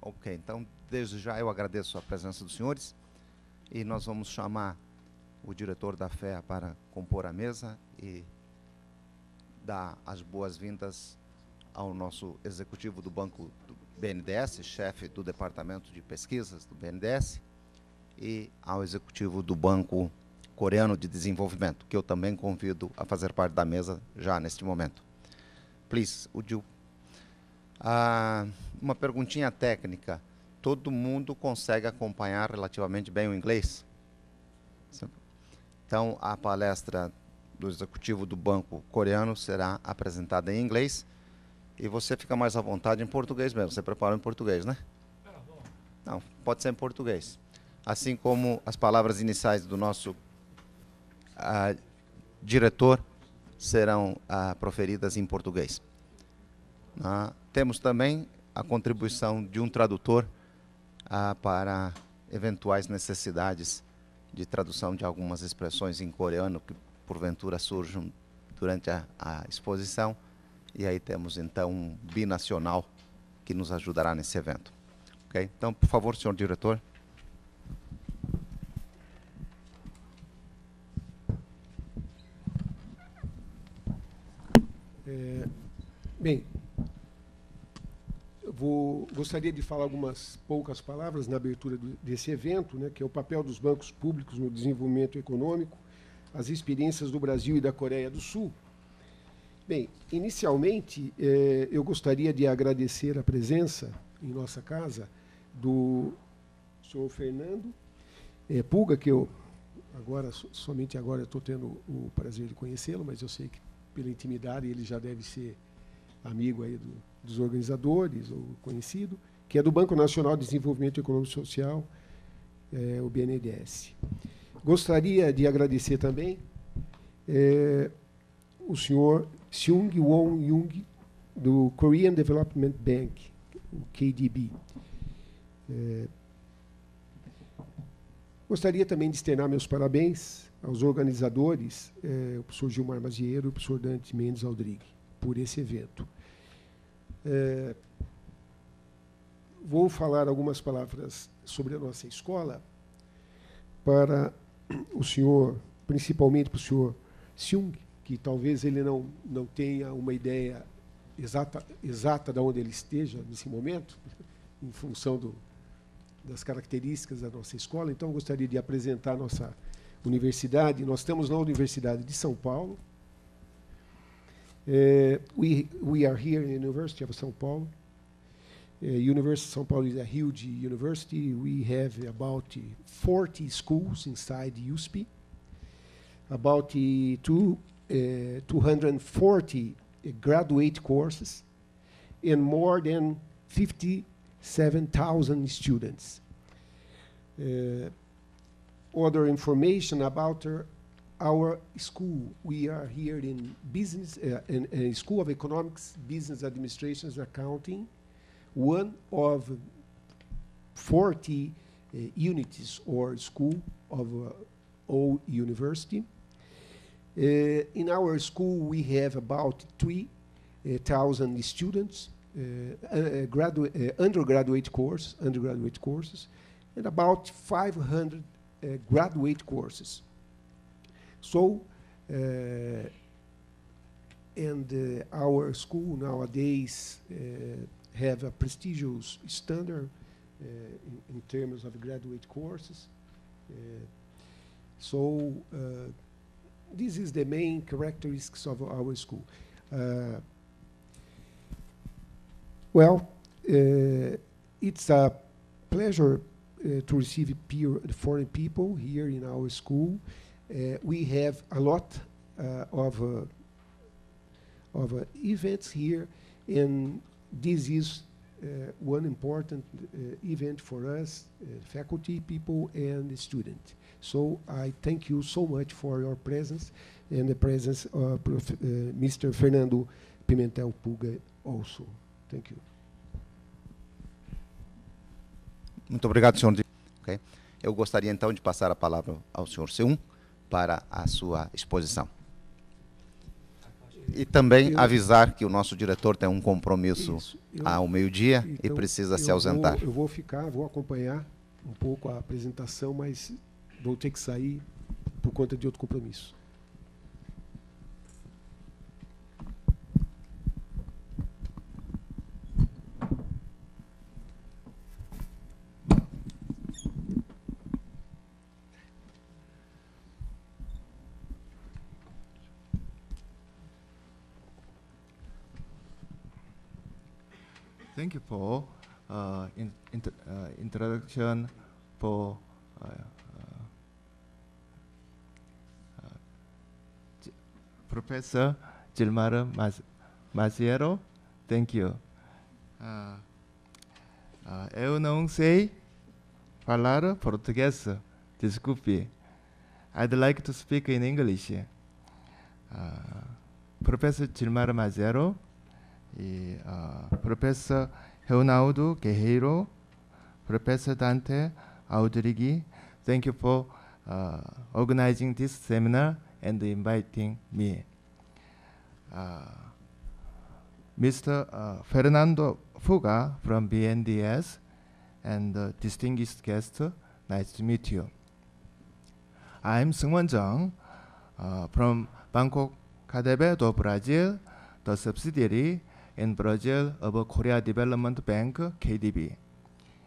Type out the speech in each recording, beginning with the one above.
Ok, então, desde já eu agradeço a presença dos senhores e nós vamos chamar o diretor da FEA para compor a mesa e dar as boas-vindas ao nosso executivo do Banco do BNDES, chefe do Departamento de Pesquisas do BNDES, e ao executivo do Banco Coreano de Desenvolvimento, que eu também convido a fazer parte da mesa já neste momento. Please, would you... uma perguntinha técnica. Todo mundo consegue acompanhar relativamente bem o inglês? Então, a palestra do executivo do Banco Coreano será apresentada em inglês e você fica mais à vontade em português mesmo. Você preparou em português, né? Não, pode ser em português. Assim como as palavras iniciais do nosso diretor serão proferidas em português. Temos também a contribuição de um tradutor para eventuais necessidades de tradução de algumas expressões em coreano que porventura surjam durante a exposição. E aí temos então um binacional que nos ajudará nesse evento. Ok? Então, por favor, senhor diretor. Bem, gostaria de falar algumas poucas palavras na abertura desse evento, né, que é o papel dos bancos públicos no desenvolvimento econômico, as experiências do Brasil e da Coreia do Sul. Bem, inicialmente, eu gostaria de agradecer a presença em nossa casa do senhor Fernando Pulga, que eu somente agora estou tendo o prazer de conhecê-lo, mas eu sei que pela intimidade ele já deve ser amigo aí dos organizadores, ou conhecido, que é do Banco Nacional de Desenvolvimento Econômico e Social, o BNDES. Gostaria de agradecer também o senhor Seung Won Young, do Korean Development Bank, o KDB. Gostaria também de externar meus parabéns aos organizadores, o professor Gilmar Mazieiro e o professor Dante Mendes Aldrigue, por esse evento. Vou falar algumas palavras sobre a nossa escola para o senhor, principalmente para o senhor Seung, que talvez ele não tenha uma ideia exata de onde ele esteja nesse momento, em função das características da nossa escola. Então, eu gostaria de apresentar a nossa universidade. Nós estamos na Universidade de São Paulo. We are here in the University of São Paulo. University of São Paulo is a huge university. We have about 40 schools inside USP, about 240 graduate courses, and more than 57,000 students. Other information about our school: we are here in business, in School of Economics, Business Administration, and Accounting, one of 40 units or school of all university. In our school, we have about 3,000 students, undergraduate courses, and about 500 graduate courses. So, our school nowadays have a prestigious standard in terms of graduate courses. This is the main characteristics of our school. It's a pleasure to receive foreign people here in our school. We have a lot of events here, and this is one important event for us, faculty, people, and students. So I thank you so much for your presence, and the presence of Mr. Fernando Pimentel Pulga also. Thank you. Muito obrigado, senhor. Okay. Eu gostaria, então, de passar a palavra ao senhor Seung para a sua exposição. E também avisar que o nosso diretor tem um compromisso ao meio-dia e precisa se ausentar. Eu vou ficar, vou acompanhar um pouco a apresentação, mas vou ter que sair por conta de outro compromisso. Thank you for introduction for Professor Gilmar Maciero. Thank you. Eu não sei falar português. Desculpe. I'd like to speak in English. Professor Gilmar Maciero e Professor Reunaldo Guerreiro, Professor Dante Audrigui, thank you for organizing this seminar and inviting me. Mr. Fernando Fuga from BNDES and distinguished guest, nice to meet you. I'm Seungwon Jung from Bangkok, KDB do Brazil, the subsidiary in Brazil of Korea Development Bank, KDB.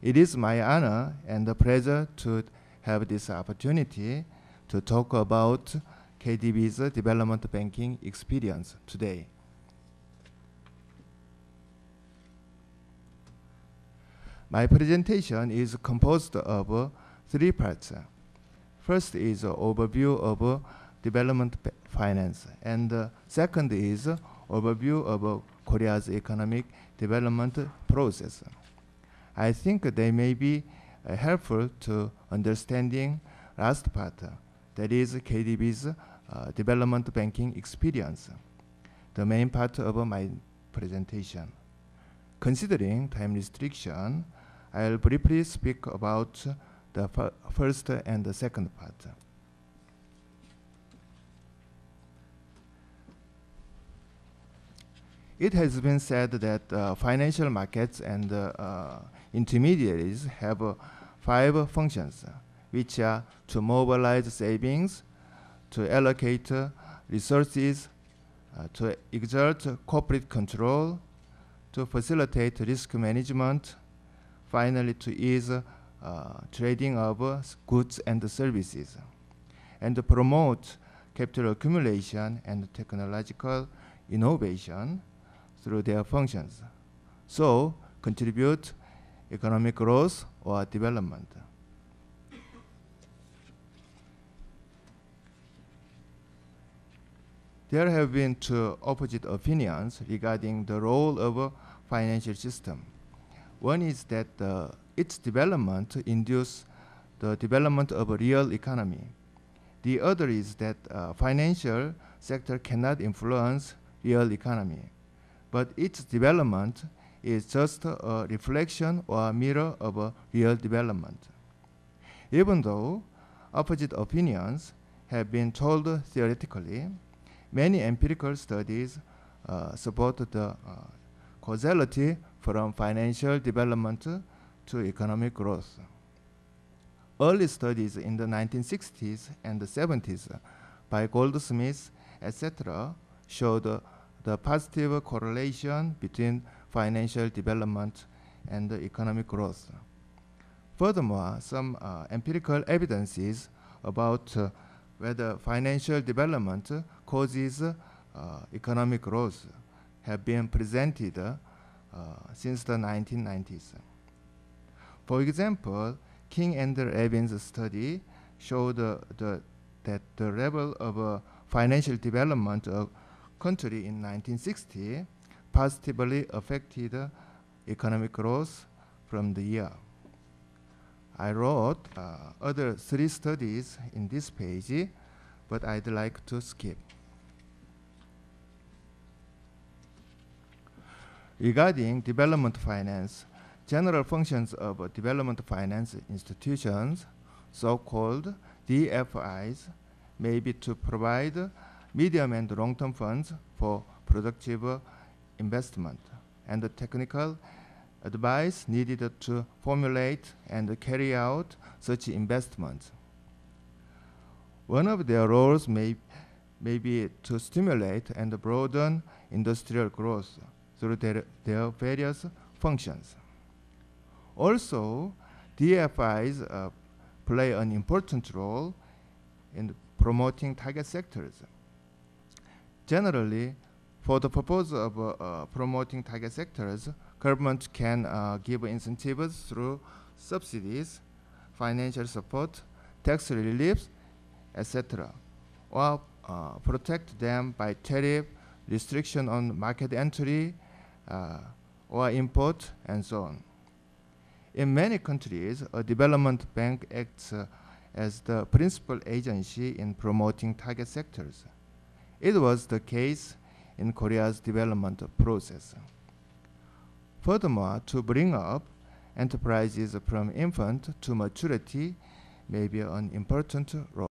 It is my honor and a pleasure to have this opportunity to talk about KDB's development banking experience today. My presentation is composed of 3 parts. First is an overview of development finance, and second is overview of Korea's economic development process. I think they may be helpful to understanding last part, that is KDB's development banking experience, the main part of my presentation. Considering time restriction, I'll briefly speak about the first and the second part. It has been said that financial markets and intermediaries have 5 functions, which are to mobilize savings, to allocate resources, to exert corporate control, to facilitate risk management, finally to ease trading of goods and services, and to promote capital accumulation and technological innovation through their functions, so contribute economic growth or development. There have been 2 opposite opinions regarding the role of a financial system. One is that its development induces the development of a real economy. The other is that financial sector cannot influence real economy, but its development is just a reflection or a mirror of a real development. Even though opposite opinions have been told theoretically, many empirical studies support the causality from financial development to economic growth. Early studies in the 1960s and the 70s by Goldsmith, etc., showed the positive correlation between financial development and economic growth. Furthermore, some empirical evidences about whether financial development causes economic growth have been presented since the 1990s. For example, King and Levin's study showed that the level of financial development of country in 1960 positively affected economic growth from the year. I wrote other 3 studies in this page, but I'd like to skip. Regarding development finance, general functions of development finance institutions, so-called DFIs, may be to provide medium and long-term funds for productive investment, and the technical advice needed to formulate and carry out such investments. One of their roles may be to stimulate and broaden industrial growth through their various functions. Also, DFIs play an important role in promoting target sectors. Generally, for the purpose of promoting target sectors, government can give incentives through subsidies, financial support, tax reliefs, etc., or protect them by tariff, restriction on market entry, or import, and so on. In many countries, a development bank acts as the principal agency in promoting target sectors. It was the case in Korea's development process. Furthermore, to bring up enterprises from infant to maturity may be an important role.